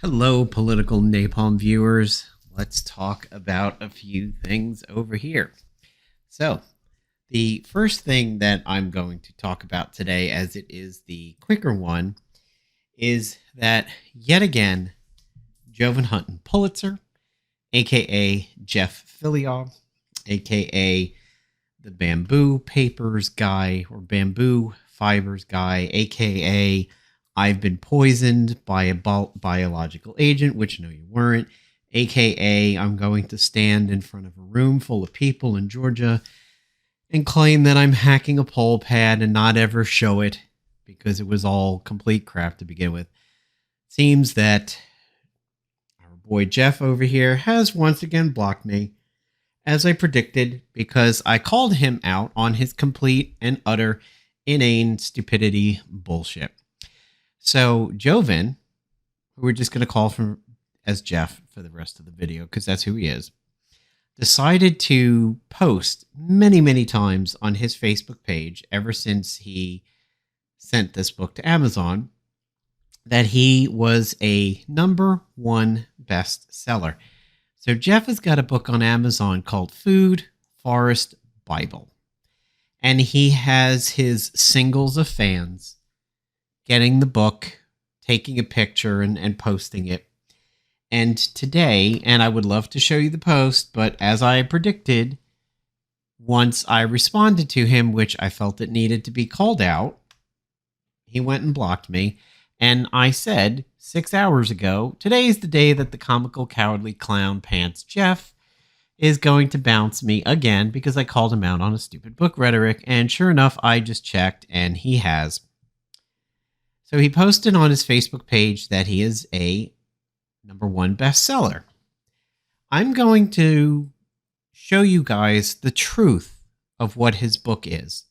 Hello, political napalm viewers. Let's talk about a few things over here. So, the first thing that I'm going to talk about today, as it is the quicker one, is that yet again, Jovan Pultizer, aka Jeff Philyaw, aka the bamboo papers guy or bamboo fibers guy, aka I've been poisoned by a biological agent, which no, you weren't, aka I'm going to stand in front of a room full of people in Georgia and claim that I'm hacking a poll pad and not ever show it because it was all complete crap to begin with. Seems that our boy Jeff over here has once again blocked me, as I predicted, because I called him out on his complete and utter inane stupidity bullshit. So Jovan, who we're just going to call from as Jeff for the rest of the video because that's who he is, decided to post many, many times on his Facebook page ever since he sent this book to Amazon that he was a #1 bestseller. So Jeff has got a book on Amazon called Food, Forest, Bible. And he has his singles of fans getting the book, taking a picture, and posting it. And today, and I would love to show you the post, but as I predicted, once I responded to him, which I felt it needed to be called out, he went and blocked me. And I said 6 hours ago, today is the day that the comical, cowardly clown pants Jeff is going to bounce me again because I called him out on a stupid book rhetoric. And sure enough, I just checked and he has. So he posted on his Facebook page that he is a #1 bestseller. I'm going to show you guys the truth of what his book is.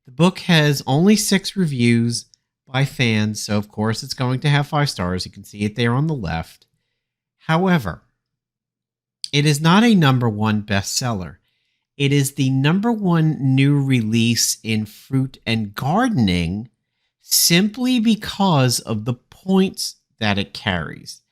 The book has only 6 reviews by fans, so of course it's going to have 5 stars. You can see it there on the left. However, it is not a #1 bestseller. It is the #1 new release in fruit and gardening simply because of the points that it carries.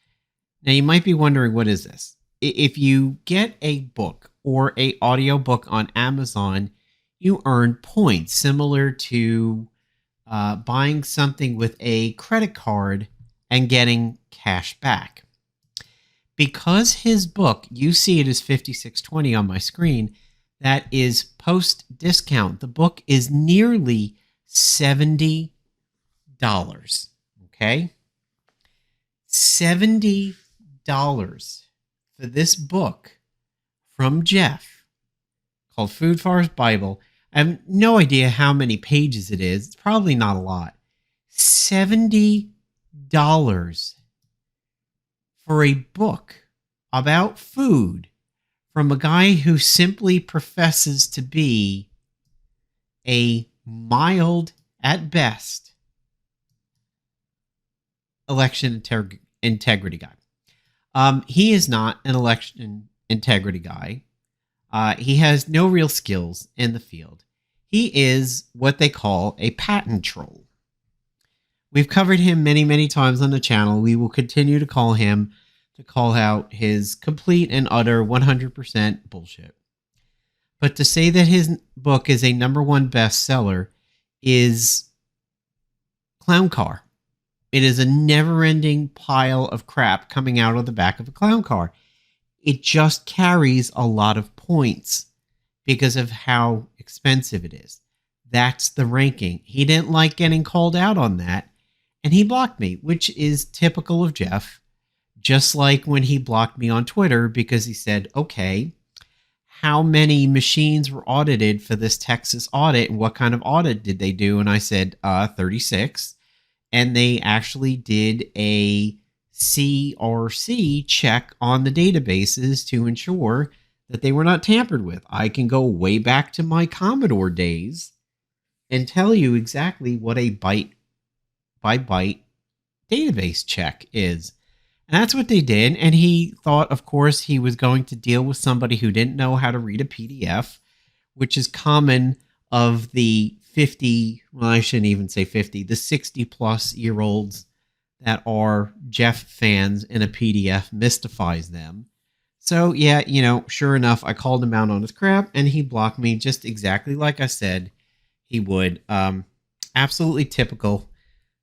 Now you might be wondering, what is this? If you get a book or an audiobook on Amazon, you earn points similar to buying something with a credit card and getting cash back. Because his book, you see it as $56.20 on my screen, that is post discount. The book is nearly $70. Okay? $70 for this book from Jeff called Food, Forest, Bible. I have no idea how many pages it is. It's probably not a lot. $70 for a book about food from a guy who simply professes to be a mild, at best, election integrity guy. He is not an election integrity guy. He has no real skills in the field. He is what they call a patent troll. We've covered him many, many times on the channel. We will continue to call him to call out his complete and utter 100% bullshit. But to say that his book is a #1 bestseller is clown car. It is a never-ending pile of crap coming out of the back of a clown car. It just carries a lot of points because of how expensive it is. That's the ranking. He didn't like getting called out on that, and he blocked me, which is typical of Jeff. Just like when he blocked me on Twitter because he said, okay, how many machines were audited for this Texas audit and what kind of audit did they do? And I said, 36. And they actually did a CRC check on the databases to ensure that they were not tampered with. I can go way back to my Commodore days and tell you exactly what a byte by byte database check is. And that's what they did. And he thought, of course, he was going to deal with somebody who didn't know how to read a PDF, which is common of the 50, well, I shouldn't even say 50, the 60 plus year olds that are Jeff fans in a PDF mystifies them. So, yeah, sure enough, I called him out on his crap and he blocked me just exactly like I said he would. Absolutely typical.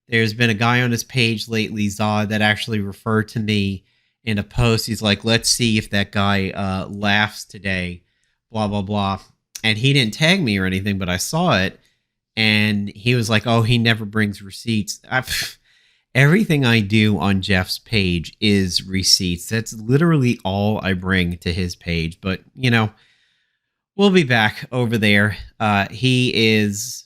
There's been a guy on his page lately, Zod, that actually referred to me in a post. He's like, let's see if that guy laughs today, blah, blah, blah. And he didn't tag me or anything, but I saw it. And he was like, oh, he never brings receipts. Everything I do on Jeff's page is receipts. That's literally all I bring to his page. But, we'll be back over there. He is,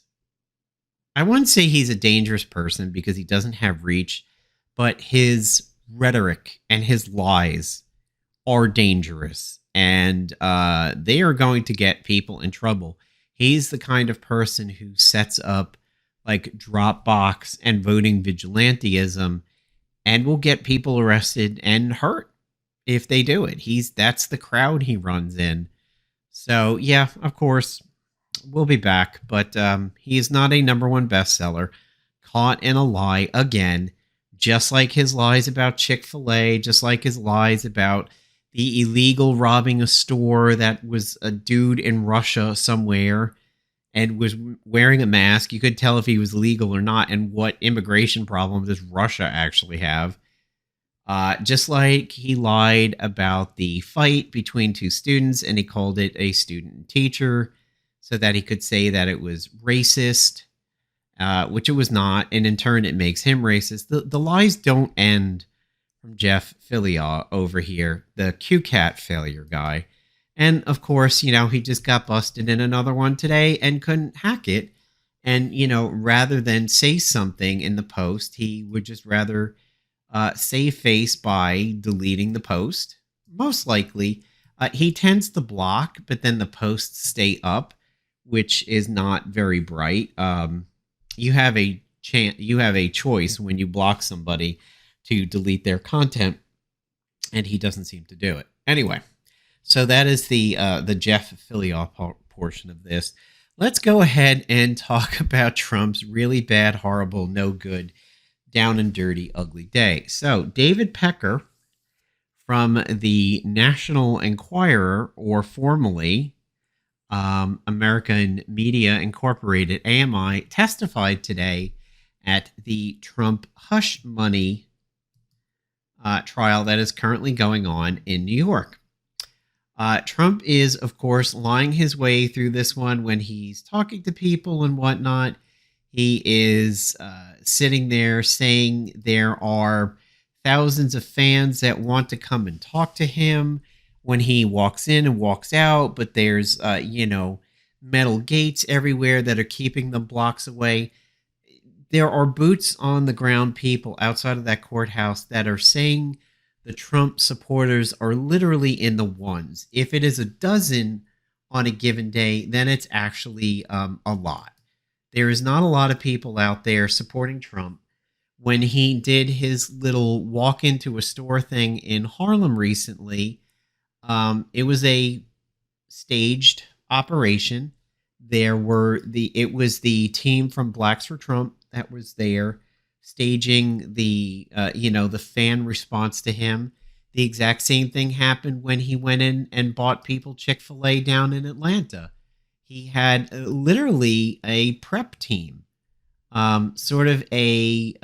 I wouldn't say he's a dangerous person because he doesn't have reach, but his rhetoric and his lies are dangerous. And they are going to get people in trouble. He's the kind of person who sets up like Dropbox and voting vigilantism and will get people arrested and hurt if they do it. That's the crowd he runs in. So, yeah, of course, we'll be back. But he is not a #1 bestseller. Caught in a lie again, just like his lies about Chick-fil-A, just like his lies about the illegal robbing a store that was a dude in Russia somewhere and was wearing a mask. You could tell if he was legal or not, and what immigration problem does Russia actually have. Just like he lied about the fight between two students, and he called it a student and teacher, so that he could say that it was racist, which it was not, and in turn it makes him racist. The lies don't end from Jeff Philyaw over here, the QCat failure guy. And of course, he just got busted in another one today and couldn't hack it. And, rather than say something in the post, he would just rather save face by deleting the post. Most likely, he tends to block, but then the posts stay up, which is not very bright. You have a choice when you block somebody to delete their content, and he doesn't seem to do it. Anyway. So that is the Jeff Philyaw portion of this. Let's go ahead and talk about Trump's really bad, horrible, no good, down and dirty, ugly day. So David Pecker from the National Enquirer, or formerly American Media Incorporated, AMI, testified today at the Trump hush money trial that is currently going on in New York. Trump is, of course, lying his way through this one when he's talking to people and whatnot. He is sitting there saying there are thousands of fans that want to come and talk to him when he walks in and walks out, but there's, metal gates everywhere that are keeping them blocks away. There are boots on the ground people outside of that courthouse that are saying the Trump supporters are literally in the ones. If it is a dozen on a given day, then it's actually a lot. There is not a lot of people out there supporting Trump. When he did his little walk into a store thing in Harlem recently, it was a staged operation. It was the team from Blacks for Trump that was there, staging the fan response to him. The exact same thing happened when he went in and bought people Chick-fil-A down in Atlanta. He had literally a prep team, sort of like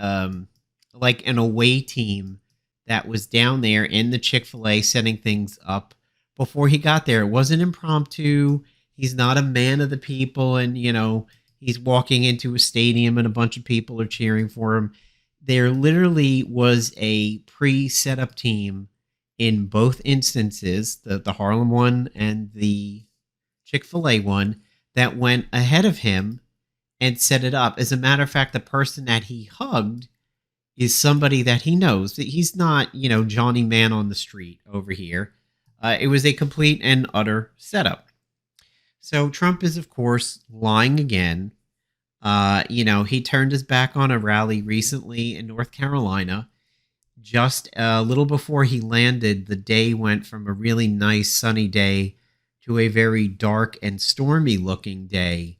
an away team that was down there in the Chick-fil-A setting things up before he got there. It wasn't impromptu. He's not a man of the people, and he's walking into a stadium and a bunch of people are cheering for him. There literally was a pre-set up team in both instances, the Harlem one and the Chick-fil-A one, that went ahead of him and set it up. As a matter of fact, the person that he hugged is somebody that he knows. He's not, Johnny Man on the street over here. It was a complete and utter setup. So Trump is, of course, lying again. He turned his back on a rally recently in North Carolina. Just a little before he landed, the day went from a really nice sunny day to a very dark and stormy looking day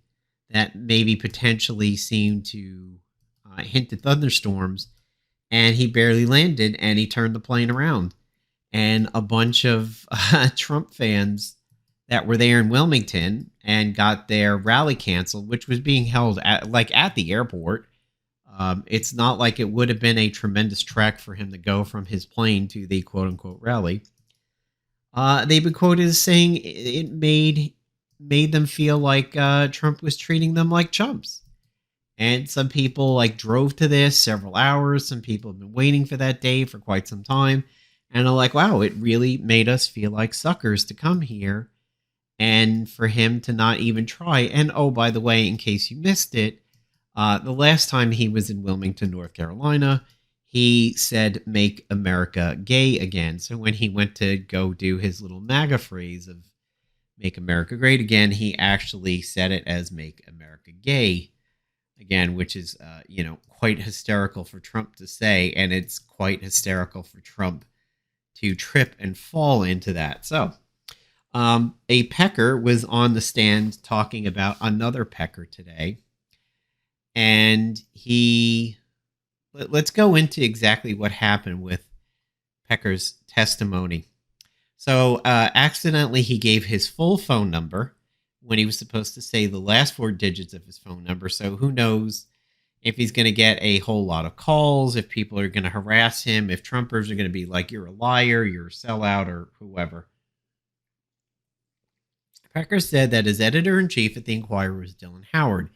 that maybe potentially seemed to hint at thunderstorms. and he barely landed, and he turned the plane around. And a bunch of Trump fans that were there in Wilmington and got their rally canceled, which was being held at the airport. It's not like it would have been a tremendous trek for him to go from his plane to the quote unquote rally. They've been quoted as saying it made them feel like Trump was treating them like chumps. And some people like drove to this several hours. Some people have been waiting for that day for quite some time. And are like, wow, it really made us feel like suckers to come here and for him to not even try. And oh, by the way, in case you missed it, the last time he was in Wilmington, North Carolina, he said, "Make America gay again." So when he went to go do his little MAGA phrase of "Make America great again," he actually said it as "Make America gay again," which is, quite hysterical for Trump to say. And it's quite hysterical for Trump to trip and fall into that. So a Pecker was on the stand talking about another Pecker today. And let's go into exactly what happened with Pecker's testimony. So accidentally, he gave his full phone number when he was supposed to say the last 4 digits of his phone number. So who knows if he's going to get a whole lot of calls, if people are going to harass him, if Trumpers are going to be like, "You're a liar, you're a sellout," or whoever. Pecker said that his editor-in-chief at the Inquirer was Dylan Howard.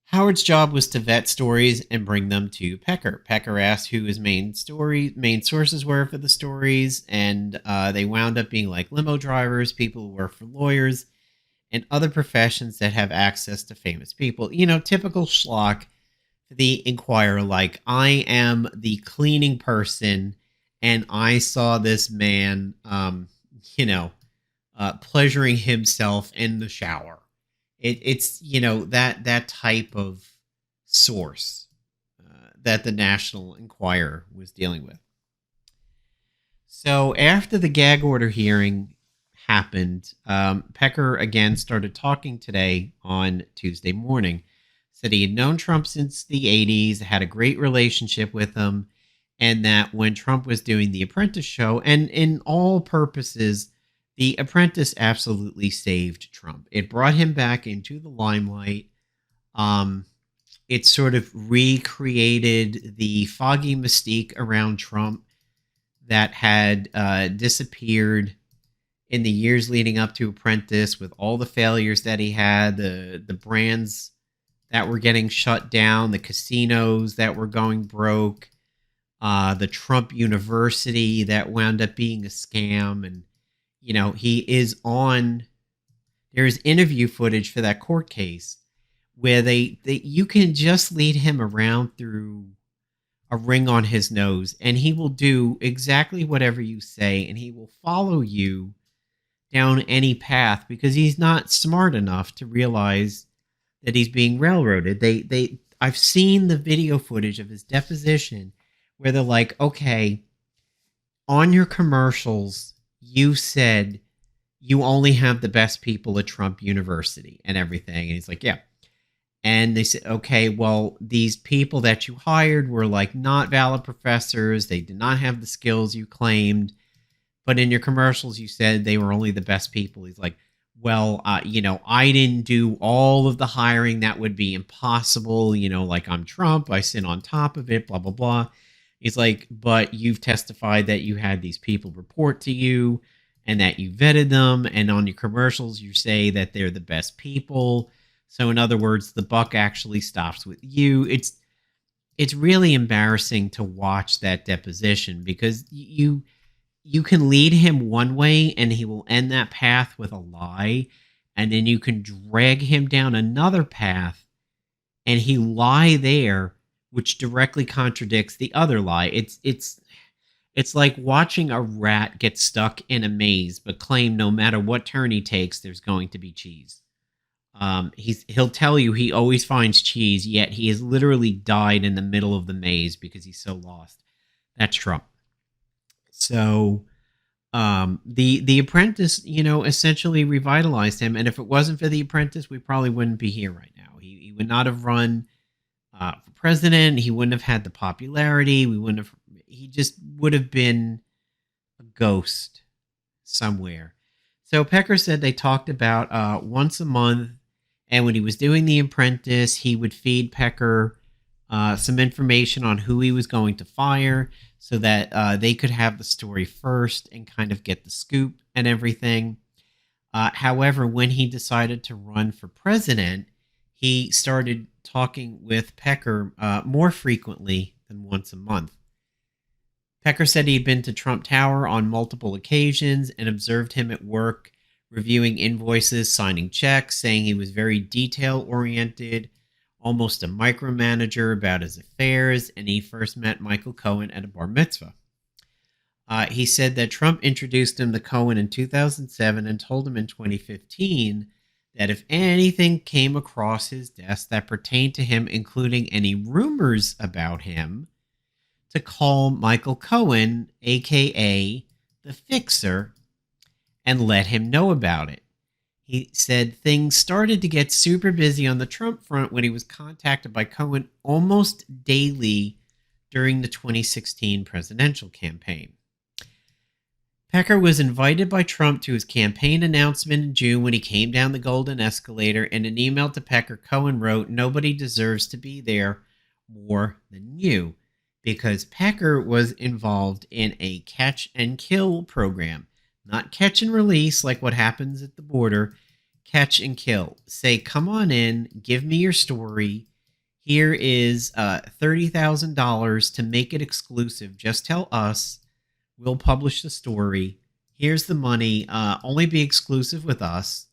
Howard's job was to vet stories and bring them to Pecker. Pecker asked who his main sources were for the stories, and they wound up being like limo drivers, people who work for lawyers, and other professions that have access to famous people. Typical schlock for the Inquirer, like, I am the cleaning person, and I saw this man, pleasuring himself in the shower. It's that type of source that the National Enquirer was dealing with. So after the gag order hearing happened, Pecker again started talking today on Tuesday morning. Said he had known Trump since the 80s, had a great relationship with him, and that when Trump was doing the Apprentice show, and in all purposes, the Apprentice absolutely saved Trump. It brought him back into the limelight. It sort of recreated the foggy mystique around Trump that had disappeared in the years leading up to Apprentice, with all the failures that he had, the brands that were getting shut down, the casinos that were going broke, the Trump University that wound up being a scam. And there's interview footage for that court case where you can just lead him around through a ring on his nose and he will do exactly whatever you say, and he will follow you down any path because he's not smart enough to realize that he's being railroaded. I've seen the video footage of his deposition where they're like, "Okay, on your commercials, you said you only have the best people at Trump University and everything." And he's like, "Yeah." And they said, "Okay, well, these people that you hired were like not valid professors. They did not have the skills you claimed. But in your commercials, you said they were only the best people." He's like, "Well, I didn't do all of the hiring. That would be impossible. Like, I'm Trump. I sit on top of it, blah, blah, blah." He's like, "But you've testified that you had these people report to you and that you vetted them. And on your commercials, you say that they're the best people. So in other words, the buck actually stops with you." It's really embarrassing to watch that deposition because you can lead him one way and he will end that path with a lie. And then you can drag him down another path and he lie there, which directly contradicts the other lie. It's like watching a rat get stuck in a maze, but claim no matter what turn he takes, there's going to be cheese. He'll tell you he always finds cheese, yet he has literally died in the middle of the maze because he's so lost. That's Trump. So the Apprentice, essentially revitalized him. And if it wasn't for the Apprentice, we probably wouldn't be here right now. He would not have run for president. He wouldn't have had the popularity. He just would have been a ghost somewhere. So Pecker said they talked about once a month, and when he was doing The Apprentice, he would feed Pecker some information on who he was going to fire so that they could have the story first and kind of get the scoop and everything. However, when he decided to run for president, he started talking with Pecker more frequently than once a month. Pecker said he'd been to Trump Tower on multiple occasions and observed him at work, reviewing invoices, signing checks, saying he was very detail-oriented, almost a micromanager about his affairs, and he first met Michael Cohen at a bar mitzvah. He said that Trump introduced him to Cohen in 2007 and told him in 2015 that if anything came across his desk that pertained to him, including any rumors about him, to call Michael Cohen, a.k.a. the Fixer, and let him know about it. He said things started to get super busy on the Trump front when he was contacted by Cohen almost daily during the 2016 presidential campaign. Pecker was invited by Trump to his campaign announcement in June when he came down the golden escalator. In an email to Pecker, Cohen wrote, "Nobody deserves to be there more than you," because Pecker was involved in a catch and kill program. Not catch and release like what happens at the border. Catch and kill. Say, come on in, give me your story. Here is $30,000 to make it exclusive. Just tell us. We'll publish the story. Here's the money. Only be exclusive with us.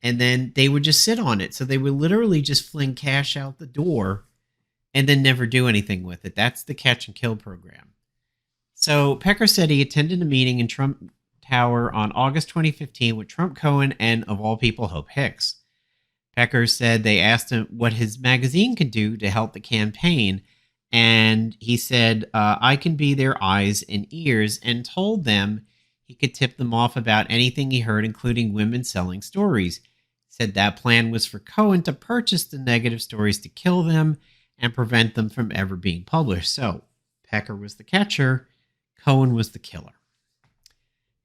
And then they would just sit on it. So they would literally just fling cash out the door and then never do anything with it. That's the catch and kill program. So Pecker said he attended a meeting in Trump Tower on August 2015 with Trump, Cohen, and, of all people, Hope Hicks. Pecker said they asked him what his magazine could do to help the campaign, and he said, I can be their eyes and ears, and told them he could tip them off about anything he heard, including women selling stories. Said that plan was for Cohen to purchase the negative stories to kill them and prevent them from ever being published. So Pecker was the catcher, Cohen was the killer.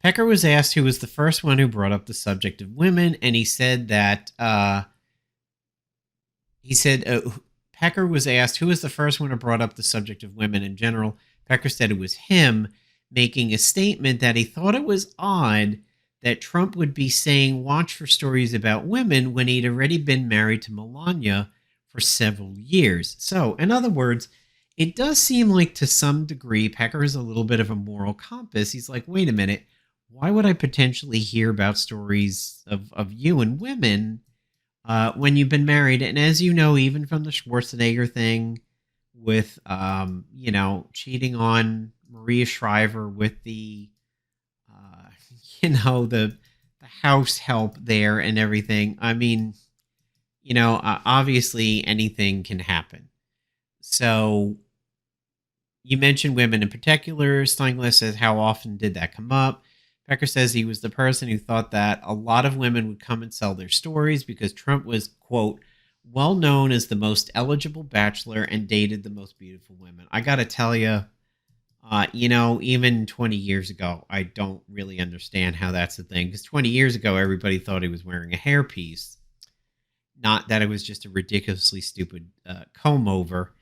Pecker was asked who was the first one who brought up the subject of women, and he said that Pecker was asked who was the first one who brought up the subject of women in general. Pecker said it was him, making a statement that he thought it was odd that Trump would be saying watch for stories about women when he'd already been married to Melania for several years. So, in other words, it does seem like to some degree Pecker is a little bit of a moral compass. He's like, wait a minute. Why would I potentially hear about stories of you and women when you've been married? And as you know, even from the Schwarzenegger thing with, cheating on Maria Shriver with the house help there and everything. I mean, obviously anything can happen. So you mentioned women in particular. Steingless says, how often did that come up? Pecker says he was the person who thought that a lot of women would come and sell their stories because Trump was, quote, well known as the most eligible bachelor and dated the most beautiful women. I got to tell you, even 20 years ago, I don't really understand how that's a thing. Because 20 years ago, everybody thought he was wearing a hairpiece. Not that it was just a ridiculously stupid comb over.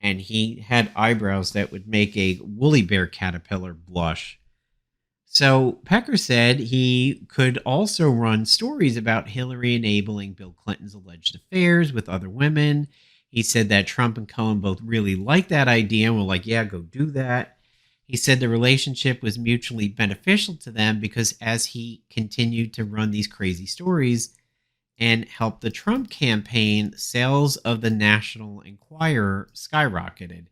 And he had eyebrows that would make a woolly bear caterpillar blush. So Pecker said he could also run stories about Hillary enabling Bill Clinton's alleged affairs with other women. He said that Trump and Cohen both really liked that idea and were like, yeah, go do that. He said the relationship was mutually beneficial to them because as he continued to run these crazy stories and help the Trump campaign, sales of the National Enquirer skyrocketed.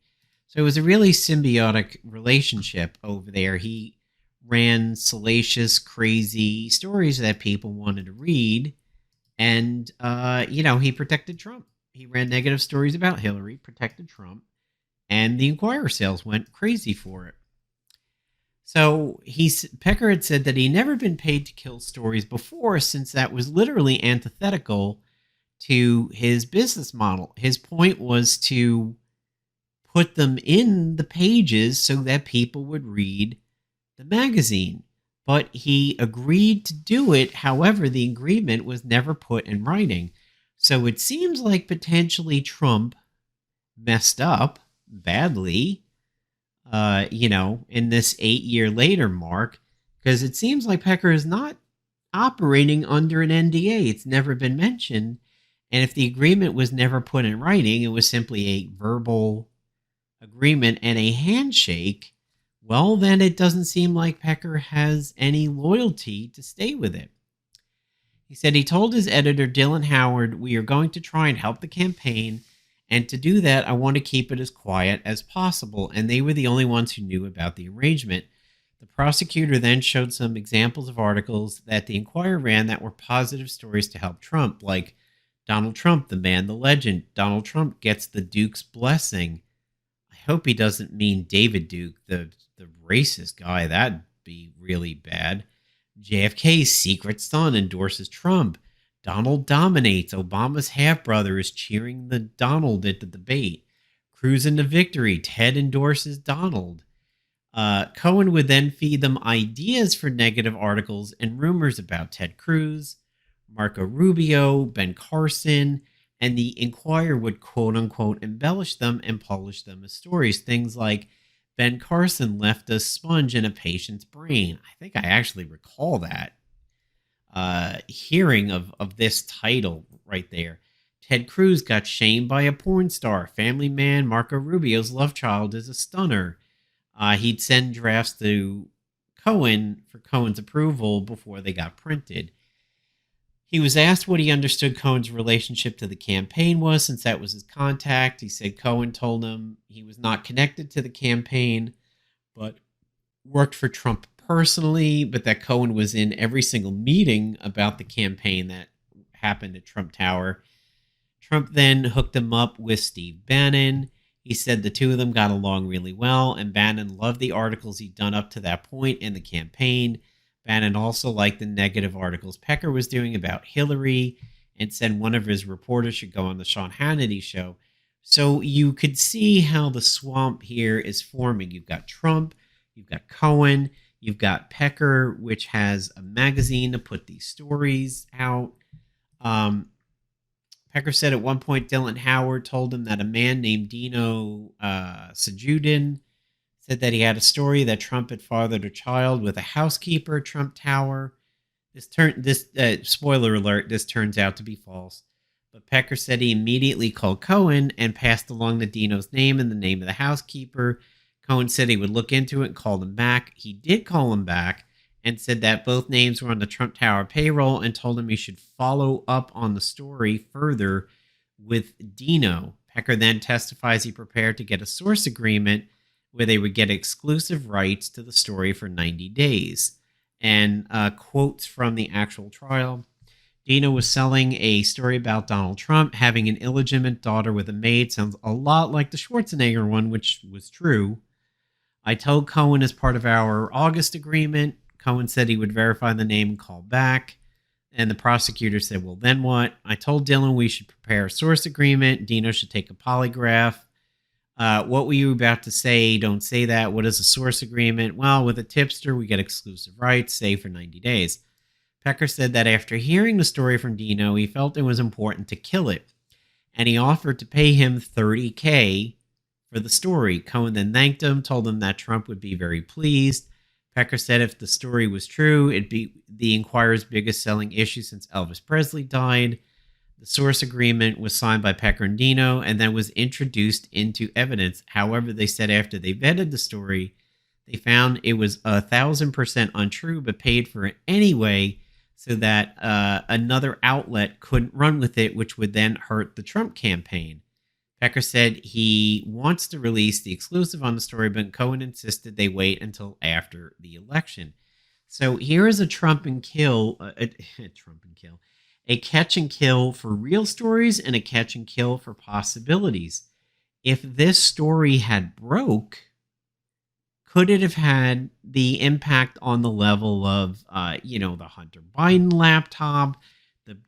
So it was a really symbiotic relationship over there. He ran salacious, crazy stories that people wanted to read. And, he protected Trump. He ran negative stories about Hillary, protected Trump, and the Enquirer sales went crazy for it. So Pecker had said that he'd never been paid to kill stories before, since that was literally antithetical to his business model. His point was to put them in the pages so that people would read the magazine. But he agreed to do it. However, the agreement was never put in writing. So it seems like potentially Trump messed up badly, in this 8-year later mark, because it seems like Pecker is not operating under an NDA. It's never been mentioned. And if the agreement was never put in writing, it was simply a verbal agreement and a handshake, well, then it doesn't seem like Pecker has any loyalty to stay with it. He said he told his editor, Dylan Howard, we are going to try and help the campaign, and to do that, I want to keep it as quiet as possible, and they were the only ones who knew about the arrangement. The prosecutor then showed some examples of articles that the Inquirer ran that were positive stories to help Trump, like Donald Trump, the man, the legend. Donald Trump gets the Duke's blessing. I hope he doesn't mean David Duke, the racist guy. That'd be really bad. JFK's secret son endorses Trump. Donald dominates. Obama's half-brother is cheering the Donald at the debate. Cruising to victory. Ted endorses Donald. Cohen would then feed them ideas for negative articles and rumors about Ted Cruz, Marco Rubio, Ben Carson, and the Inquirer would quote-unquote embellish them and publish them as stories. Things like, Ben Carson left a sponge in a patient's brain. I think I actually recall that hearing of this title right there. Ted Cruz got shamed by a porn star. Family man Marco Rubio's love child is a stunner. He'd send drafts to Cohen for Cohen's approval before they got printed. He was asked what he understood Cohen's relationship to the campaign was, since that was his contact. He said Cohen told him he was not connected to the campaign, but worked for Trump personally, but that Cohen was in every single meeting about the campaign that happened at Trump Tower. Trump then hooked him up with Steve Bannon. He said the two of them got along really well, and Bannon loved the articles he'd done up to that point in the campaign. Bannon also liked the negative articles Pecker was doing about Hillary and said one of his reporters should go on the Sean Hannity show. So you could see how the swamp here is forming. You've got Trump, you've got Cohen, you've got Pecker, which has a magazine to put these stories out. Pecker said at one point Dylan Howard told him that a man named Dino Sajudin said that he had a story that Trump had fathered a child with a housekeeper at Trump Tower. Spoiler alert, this turns out to be false. But Pecker said he immediately called Cohen and passed along the Dino's name and the name of the housekeeper. Cohen said he would look into it and call him back. He did call him back and said that both names were on the Trump Tower payroll and told him he should follow up on the story further with Dino. Pecker then testifies he prepared to get a source agreement where they would get exclusive rights to the story for 90 days. And quotes from the actual trial. Dino was selling a story about Donald Trump having an illegitimate daughter with a maid. Sounds a lot like the Schwarzenegger one, which was true. I told Cohen as part of our August agreement. Cohen said he would verify the name and call back. And the prosecutor said, well, then what? I told Dylan we should prepare a source agreement. Dino should take a polygraph. What were you about to say? Don't say that. What is a source agreement? Well, with a tipster, we get exclusive rights, say for 90 days. Pecker said that after hearing the story from Dino, he felt it was important to kill it. And he offered to pay him $30K for the story. Cohen then thanked him, told him that Trump would be very pleased. Pecker said if the story was true, it'd be the Inquirer's biggest selling issue since Elvis Presley died. The source agreement was signed by Pecker and Dino and then was introduced into evidence. However, they said after they vetted the story, they found it was 1,000% untrue, but paid for it anyway so that another outlet couldn't run with it, which would then hurt the Trump campaign. Pecker said he wants to release the exclusive on the story, but Cohen insisted they wait until after the election. So here is a Trump and kill, a catch and kill for real stories and a catch and kill for possibilities. If this story had broke, could it have had the impact on the level of, the Hunter Biden laptop,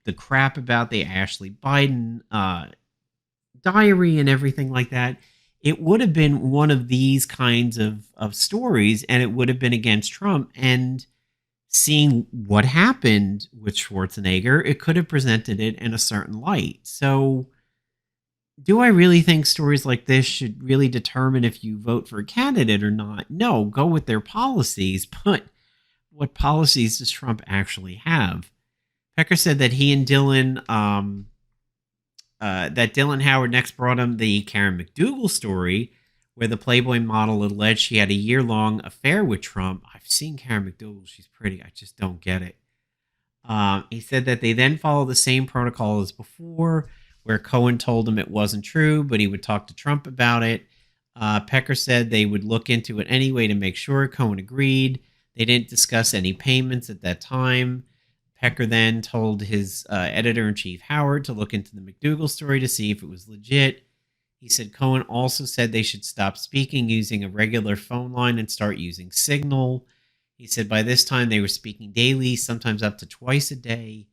the crap about the Ashley Biden diary and everything like that, it would have been one of these kinds of stories, and it would have been against Trump. And seeing what happened with Schwarzenegger, it could have presented it in a certain light. So, do I really think stories like this should really determine if you vote for a candidate or not? No, go with their policies, but what policies does Trump actually have? Pecker said that he and Dylan, that Dylan Howard next brought him the Karen McDougal story, where the Playboy model alleged she had a year-long affair with Trump. I've seen Karen McDougal. She's pretty. I just don't get it. He said that they then followed the same protocol as before, where Cohen told him it wasn't true, but he would talk to Trump about it. Pecker said they would look into it anyway to make sure. Cohen agreed. They didn't discuss any payments at that time. Pecker then told his editor-in-chief, Howard, to look into the McDougal story to see if it was legit. He said Cohen also said they should stop speaking using a regular phone line and start using Signal. He said by this time they were speaking daily, sometimes up to twice a day.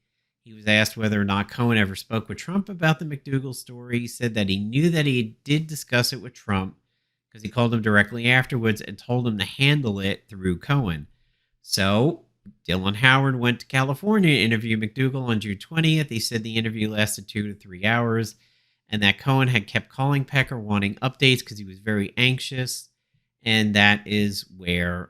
He was asked whether or not Cohen ever spoke with Trump about the McDougal story. He said that he knew that he did discuss it with Trump because he called him directly afterwards and told him to handle it through Cohen. So Dylan Howard went to California to interview McDougal on June 20th. He said the interview lasted 2 to 3 hours and that Cohen had kept calling Pecker wanting updates because he was very anxious. And that is where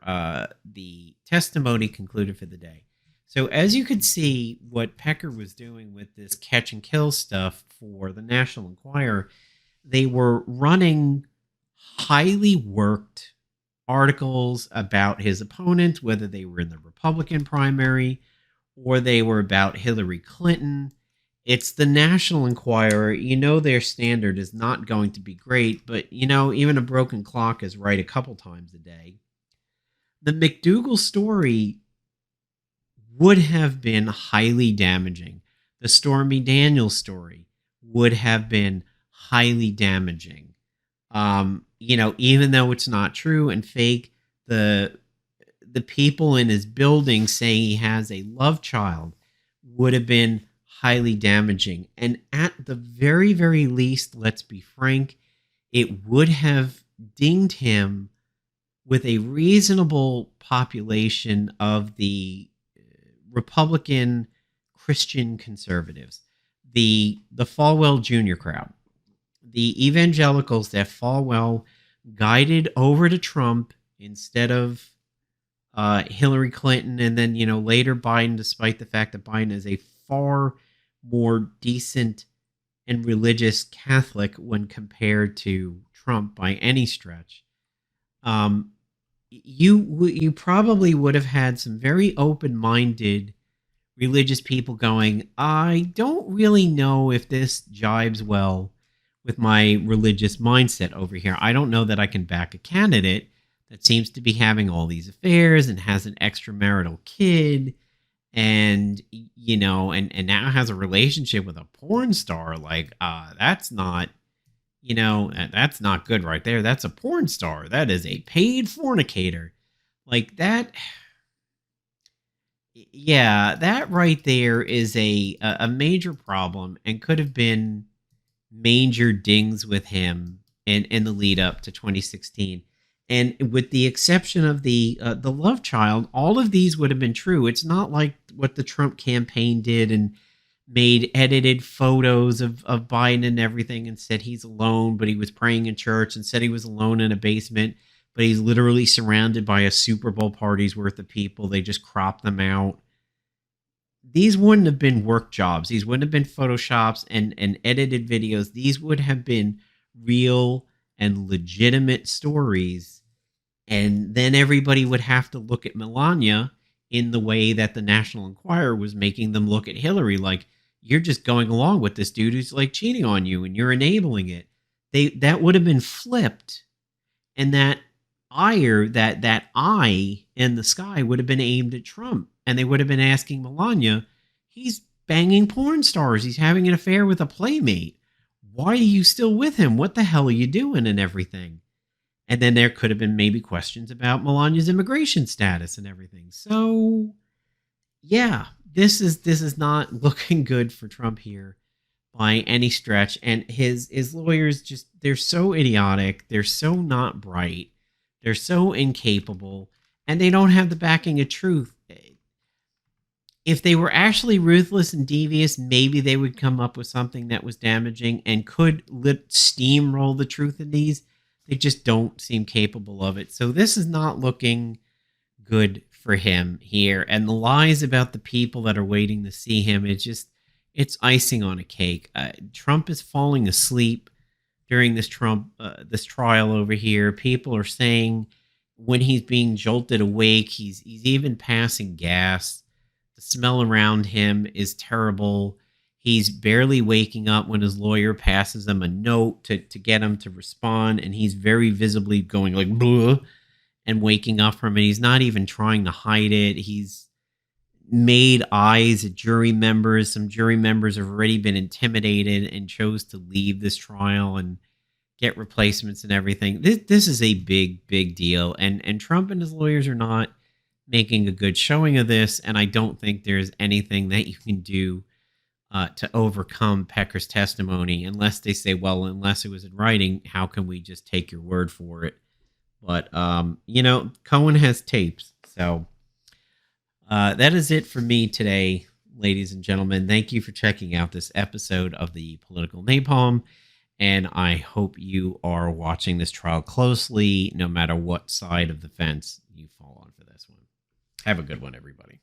the testimony concluded for the day. So as you could see, what Pecker was doing with this catch and kill stuff for the National Enquirer, they were running highly worked articles about his opponent, whether they were in the Republican primary or they were about Hillary Clinton. It's the National Enquirer. You know their standard is not going to be great, but, you know, even a broken clock is right a couple times a day. The McDougal story would have been highly damaging. The Stormy Daniels story would have been highly damaging. You know, even though it's not true and fake, the people in his building saying he has a love child would have been highly damaging. And at the very, very least, let's be frank, it would have dinged him with a reasonable population of the Republican Christian conservatives, the Falwell Jr. crowd, the evangelicals that Falwell guided over to Trump instead of Hillary Clinton, and then, you know, later Biden, despite the fact that Biden is a far more decent and religious Catholic when compared to Trump by any stretch. You probably would have had some very open-minded religious people going, I don't really know if this jibes well with my religious mindset over here. I don't know that I can back a candidate that seems to be having all these affairs and has an extramarital kid and, you know, and now has a relationship with a porn star. Like, that's not, you know, that's not good right there. That's a porn star. That is a paid fornicator. Like that. Yeah, that right there is a major problem and could have been major dings with him in the lead up to 2016. And with the exception of the love child, all of these would have been true. It's not like what the Trump campaign did and made edited photos of Biden and everything and said he's alone, but he was praying in church, and said he was alone in a basement, but he's literally surrounded by a Super Bowl party's worth of people. They just crop them out. These wouldn't have been work jobs. These wouldn't have been Photoshops and edited videos. These would have been real and legitimate stories. And then everybody would have to look at Melania in the way that the National Enquirer was making them look at Hillary. Like, you're just going along with this dude who's like cheating on you and you're enabling it. That would have been flipped. And that ire, that eye in the sky would have been aimed at Trump. And they would have been asking Melania, he's banging porn stars. He's having an affair with a playmate. Why are you still with him? What the hell are you doing and everything? And then there could have been maybe questions about Melania's immigration status and everything. So, yeah, this is not looking good for Trump here by any stretch. And his lawyers, just, they're so idiotic, they're so not bright, they're so incapable, and they don't have the backing of truth. If they were actually ruthless and devious, maybe they would come up with something that was damaging and could steamroll the truth in these. They just don't seem capable of it. So this is not looking good for him here. And the lies about the people that are waiting to see him, it's icing on a cake. Trump is falling asleep during this trial over here. People are saying when he's being jolted awake, he's even passing gas. The smell around him is terrible. He's barely waking up when his lawyer passes him a note to get him to respond, and he's very visibly going like bleh and waking up from it. He's not even trying to hide it. He's made eyes at jury members. Some jury members have already been intimidated and chose to leave this trial and get replacements and everything. This is a big, big deal, and Trump and his lawyers are not making a good showing of this, and I don't think there's anything that you can do to overcome Pecker's testimony unless they say, well, unless it was in writing, how can we just take your word for it? But, Cohen has tapes. So that is it for me today, ladies and gentlemen. Thank you for checking out this episode of the Political Napalm, and I hope you are watching this trial closely, no matter what side of the fence you fall on for this one. Have a good one, everybody.